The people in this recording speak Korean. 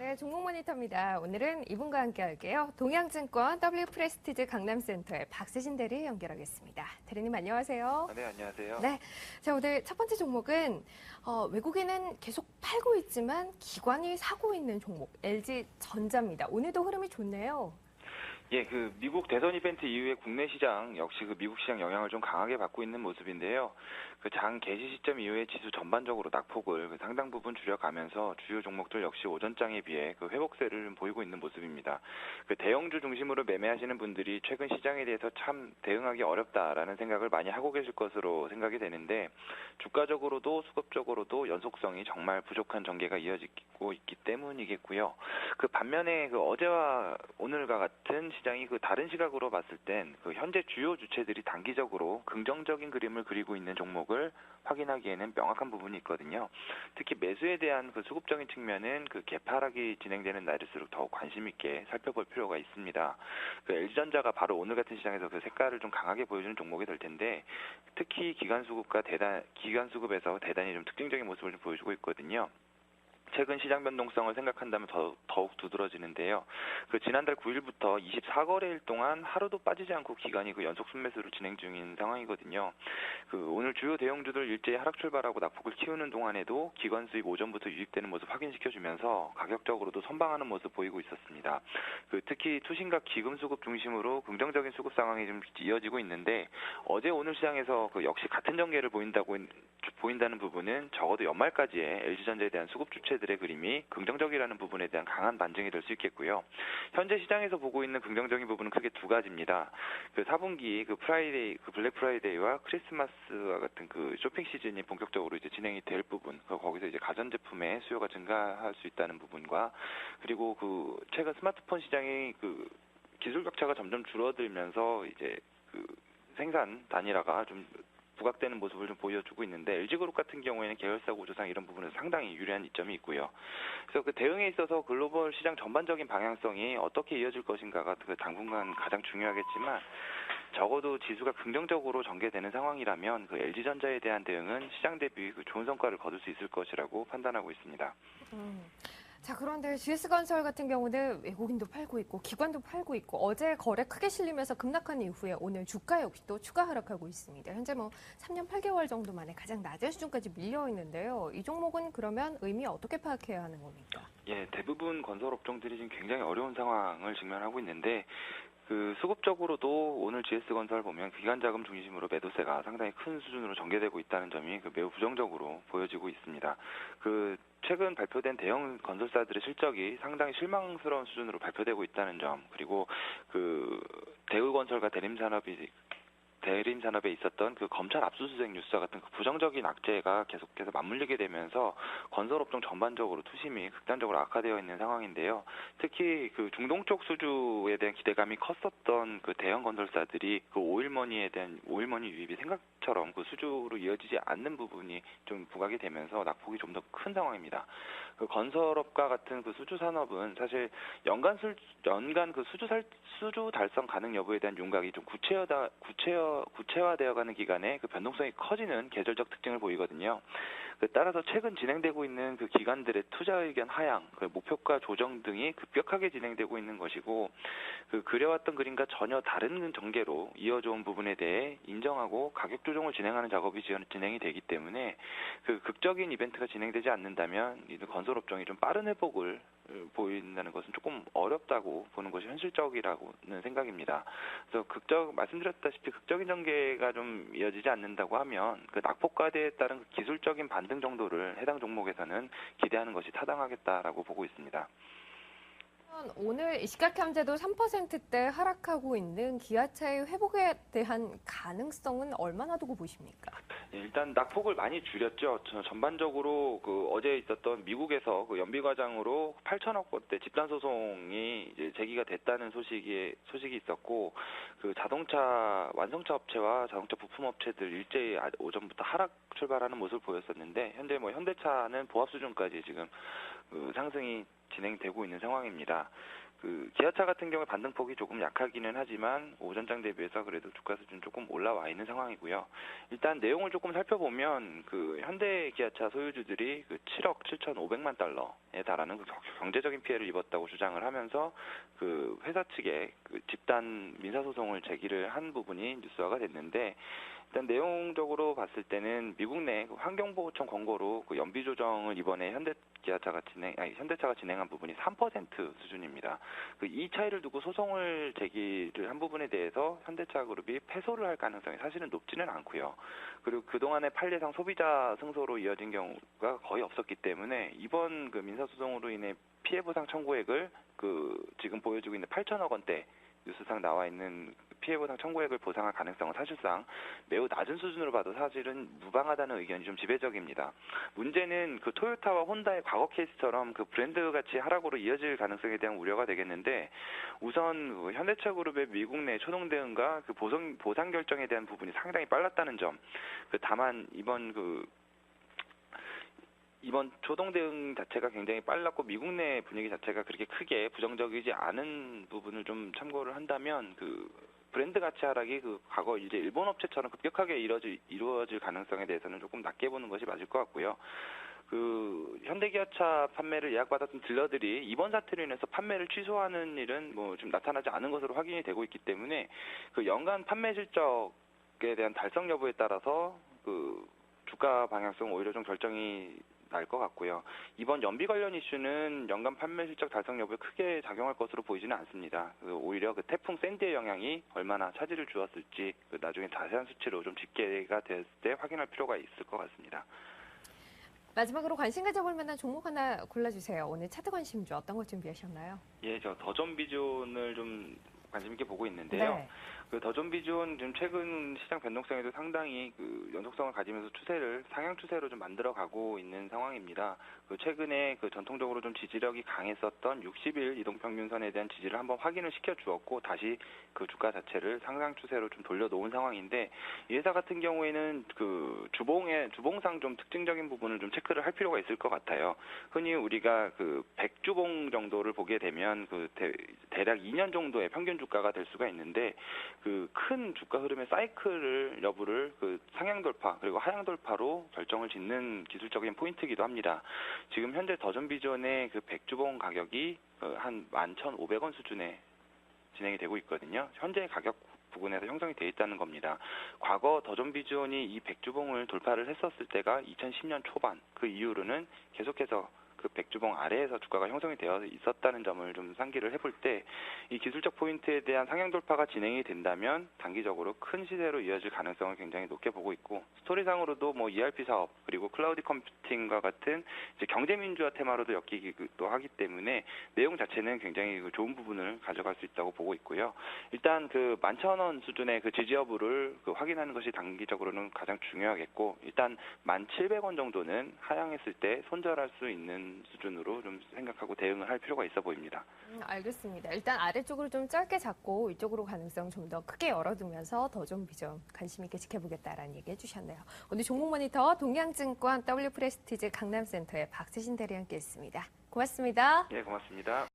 네, 종목 모니터입니다. 오늘은 이분과 함께 할게요. 동양증권 W프레스티지 강남센터의 박세신 대리 연결하겠습니다. 대리님 안녕하세요. 네, 안녕하세요. 네, 자 오늘 첫 번째 종목은 외국인은 계속 팔고 있지만 기관이 사고 있는 종목 LG전자입니다. 오늘도 흐름이 좋네요. 예, 미국 대선 이벤트 이후에 국내 시장 역시 미국 시장 영향을 좀 강하게 받고 있는 모습인데요. 장 개시 시점 이후에 지수 전반적으로 낙폭을 상당 부분 줄여가면서 주요 종목들 역시 오전장에 비해 회복세를 좀 보이고 있는 모습입니다. 대형주 중심으로 매매하시는 분들이 최근 시장에 대해서 참 대응하기 어렵다라는 생각을 많이 하고 계실 것으로 생각이 되는데, 주가적으로도 수급적으로도 연속성이 정말 부족한 전개가 이어지고 있기 때문이겠고요. 반면에 어제와 오늘과 같은 시장이 다른 시각으로 봤을 땐 현재 주요 주체들이 단기적으로 긍정적인 그림을 그리고 있는 종목을 확인하기에는 명확한 부분이 있거든요. 특히 매수에 대한 수급적인 측면은 개파락이 진행되는 날일수록 더욱 관심 있게 살펴볼 필요가 있습니다. LG전자가 바로 오늘 같은 시장에서 색깔을 좀 강하게 보여주는 종목이 될 텐데, 특히 기관 수급에서 대단히 좀 특징적인 모습을 좀 보여주고 있거든요. 최근 시장 변동성을 생각한다면 더욱 두드러지는데요. 지난달 9일부터 24거래일 동안 하루도 빠지지 않고 기관이 연속 순매수를 진행 중인 상황이거든요. 오늘 주요 대형주들 일제히 하락 출발하고 낙폭을 키우는 동안에도 기관 수익 오전부터 유입되는 모습 확인시켜주면서 가격적으로도 선방하는 모습 보이고 있었습니다. 특히 투신과 기금 수급 중심으로 긍정적인 수급 상황이 좀 이어지고 있는데, 어제 오늘 시장에서 역시 같은 전개를 보인다는 부분은 적어도 연말까지의 LG전자에 대한 수급 주체들의 그림이 긍정적이라는 부분에 대한 강한 반증이 될 수 있겠고요. 현재 시장에서 보고 있는 긍정적인 부분은 크게 두 가지입니다. 4분기 블랙 프라이데이와 크리스마스와 같은 쇼핑 시즌이 본격적으로 이제 진행이 될 부분, 거기서 이제 가전제품의 수요가 증가할 수 있다는 부분과, 그리고 최근 스마트폰 시장의 기술 격차가 점점 줄어들면서 이제 생산 단일화가 좀 부각되는 모습을 좀 보여주고 있는데, LG그룹 같은 경우에는 계열사 구조상 이런 부분에서 상당히 유리한 이점이 있고요. 그래서 대응에 있어서 글로벌 시장 전반적인 방향성이 어떻게 이어질 것인가가 당분간 가장 중요하겠지만, 적어도 지수가 긍정적으로 전개되는 상황이라면 LG전자에 대한 대응은 시장 대비 좋은 성과를 거둘 수 있을 것이라고 판단하고 있습니다. 자, 그런데 GS건설 같은 경우는 외국인도 팔고 있고 기관도 팔고 있고 어제 거래 크게 실리면서 급락한 이후에 오늘 주가 역시 또 추가 하락하고 있습니다. 현재 3년 8개월 정도 만에 가장 낮은 수준까지 밀려 있는데요. 이 종목은 그러면 의미 어떻게 파악해야 하는 겁니까? 예, 대부분 건설 업종들이 지금 굉장히 어려운 상황을 직면하고 있는데, 수급적으로도 오늘 GS건설 보면 기관 자금 중심으로 매도세가 상당히 큰 수준으로 전개되고 있다는 점이 매우 부정적으로 보여지고 있습니다. 최근 발표된 대형 건설사들의 실적이 상당히 실망스러운 수준으로 발표되고 있다는 점, 그리고 대우건설과 대림산업에 있었던 검찰 압수수색 뉴스와 같은 부정적인 악재가 계속해서 맞물리게 되면서 건설업종 전반적으로 투심이 극단적으로 악화되어 있는 상황인데요. 특히 중동 쪽 수주에 대한 기대감이 컸었던 대형 건설사들이 오일머니 유입이 생각처럼 수주로 이어지지 않는 부분이 좀 부각이 되면서 낙폭이 좀 더 큰 상황입니다. 건설업과 같은 수주 산업은 사실 연간 수주 달성 가능 여부에 대한 윤곽이 좀 구체화되어가는 기간에 변동성이 커지는 계절적 특징을 보이거든요. 따라서 최근 진행되고 있는 기관들의 투자 의견 하향, 목표가 조정 등이 급격하게 진행되고 있는 것이고, 그려왔던 그림과 전혀 다른 전개로 이어져온 부분에 대해 인정하고 가격 조정을 진행하는 작업이 진행이 되기 때문에 극적인 이벤트가 진행되지 않는다면 이 건설업종이 좀 빠른 회복을 보인다는 것은 조금 어렵다고 보는 것이 현실적이라고는 생각입니다. 그래서 말씀드렸다시피 극적인 전개가 좀 이어지지 않는다고 하면 낙폭과대에 따른 기술적인 반등 정도를 해당 종목에서는 기대하는 것이 타당하겠다라고 보고 있습니다. 오늘 시가경제도 3%대 하락하고 있는 기아차의 회복에 대한 가능성은 얼마나 두고 보십니까? 일단 낙폭을 많이 줄였죠. 전반적으로 어제 있었던 미국에서 연비과장으로 8천억 원대 집단 소송이 이제 제기가 됐다는 소식이 있었고, 자동차 완성차 업체와 자동차 부품 업체들 일제히 오전부터 하락 출발하는 모습을 보였었는데, 현재 현대차는 보합 수준까지 지금 상승이 진행되고 있는 상황입니다. 그 기아차 같은 경우에 반등폭이 조금 약하기는 하지만 오전장 대비해서 그래도 주가 수준 조금 올라와 있는 상황이고요. 일단 내용을 조금 살펴보면 그 현대 기아차 소유주들이 그 7억 7,500만 달러에 달하는 그 경제적인 피해를 입었다고 주장을 하면서 그 회사 측에 그 집단 민사소송을 제기를 한 부분이 뉴스화가 됐는데, 일단 내용적으로 봤을 때는 미국 내 환경보호청 권고로 그 연비 조정을 이번에 현대차가 진행한 부분이 3% 수준입니다. 그 이 차이를 두고 소송을 제기를 한 부분에 대해서 현대차 그룹이 패소를 할 가능성이 사실은 높지는 않고요. 그리고 그동안의 판례상 소비자 승소로 이어진 경우가 거의 없었기 때문에 이번 그 민사소송으로 인해 피해 보상 청구액을 그 지금 보여주고 있는 8천억 원대 뉴스상 나와 있는 피해보상 청구액을 보상할 가능성은 사실상 매우 낮은 수준으로 봐도 사실은 무방하다는 의견이 좀 지배적입니다. 문제는 그 토요타와 혼다의 과거 케이스처럼 그 브랜드 가치 하락으로 이어질 가능성에 대한 우려가 되겠는데, 우선 그 현대차 그룹의 미국 내 초동 대응과 그 보상 결정에 대한 부분이 상당히 빨랐다는 점. 다만 이번 초동 대응 자체가 굉장히 빨랐고 미국 내 분위기 자체가 그렇게 크게 부정적이지 않은 부분을 좀 참고를 한다면 그 브랜드 가치 하락이 그 과거 이제 일본 업체처럼 급격하게 이루어질 가능성에 대해서는 조금 낮게 보는 것이 맞을 것 같고요. 그 현대기아차 판매를 예약받았던 딜러들이 이번 사태로 인해서 판매를 취소하는 일은 뭐 좀 나타나지 않은 것으로 확인이 되고 있기 때문에 그 연간 판매 실적에 대한 달성 여부에 따라서 그 주가 방향성 오히려 좀 결정이 날 것 같고요. 이번 연비 관련 이슈는 연간 판매 실적 달성 여부에 크게 작용할 것으로 보이지는 않습니다. 오히려 그 태풍 샌디의 영향이 얼마나 차질을 주었을지 나중에 자세한 수치로 좀 집계가 됐을 때 확인할 필요가 있을 것 같습니다. 마지막으로 관심 가져볼 만한 종목 하나 골라주세요. 오늘 차트 관심주 어떤 거 준비하셨나요? 예, 저 더존비존을 좀 관심 있게 보고 있는데요. 네. 그 더존비존 지금 최근 시장 변동성에도 상당히 그 연속성을 가지면서 상향 추세로 좀 만들어가고 있는 상황입니다. 그 최근에 그 전통적으로 좀 지지력이 강했었던 60일 이동평균선에 대한 지지를 한번 확인을 시켜 주었고 다시 그 주가 자체를 상향 추세로 좀 돌려놓은 상황인데, 이 회사 같은 경우에는 그 주봉상 좀 특징적인 부분을 좀 체크를 할 필요가 있을 것 같아요. 흔히 우리가 그 100주봉 정도를 보게 되면 그 대략 2년 정도의 평균 주가가 될 수가 있는데, 그 큰 주가 흐름의 사이클 여부를 그 상향 돌파 그리고 하향 돌파로 결정을 짓는 기술적인 포인트이기도 합니다. 지금 현재 더존비존의 그 100주봉 가격이 한 11,500원 수준에 진행이 되고 있거든요. 현재 가격 부분에서 형성이 되어 있다는 겁니다. 과거 더존비존이 이 100주봉을 돌파를 했었을 때가 2010년 초반, 그 이후로는 계속해서 그 100주봉 아래에서 주가가 형성이 되어 있었다는 점을 좀 상기를 해볼 때, 이 기술적 포인트에 대한 상향 돌파가 진행이 된다면 단기적으로 큰 시세로 이어질 가능성을 굉장히 높게 보고 있고, 스토리상으로도 뭐 ERP 사업 그리고 클라우드 컴퓨팅과 같은 이제 경제 민주화 테마로도 엮이기도 하기 때문에 내용 자체는 굉장히 좋은 부분을 가져갈 수 있다고 보고 있고요. 일단 그 11,000원 수준의 그 지지 여부를 그 확인하는 것이 단기적으로는 가장 중요하겠고, 일단 1,700원 정도는 하향했을 때 손절할 수 있는 수준으로 좀 생각하고 대응을 할 필요가 있어 보입니다. 알겠습니다. 일단 아래쪽으로 좀 짧게 잡고 이쪽으로 가능성 좀 더 크게 열어두면서 더존비존 관심 있게 지켜보겠다라는 얘기 해주셨네요. 오늘 종목 모니터 동양증권 W프레스티지 강남센터의 박세신 대리 함께 했습니다. 고맙습니다. 예, 고맙습니다.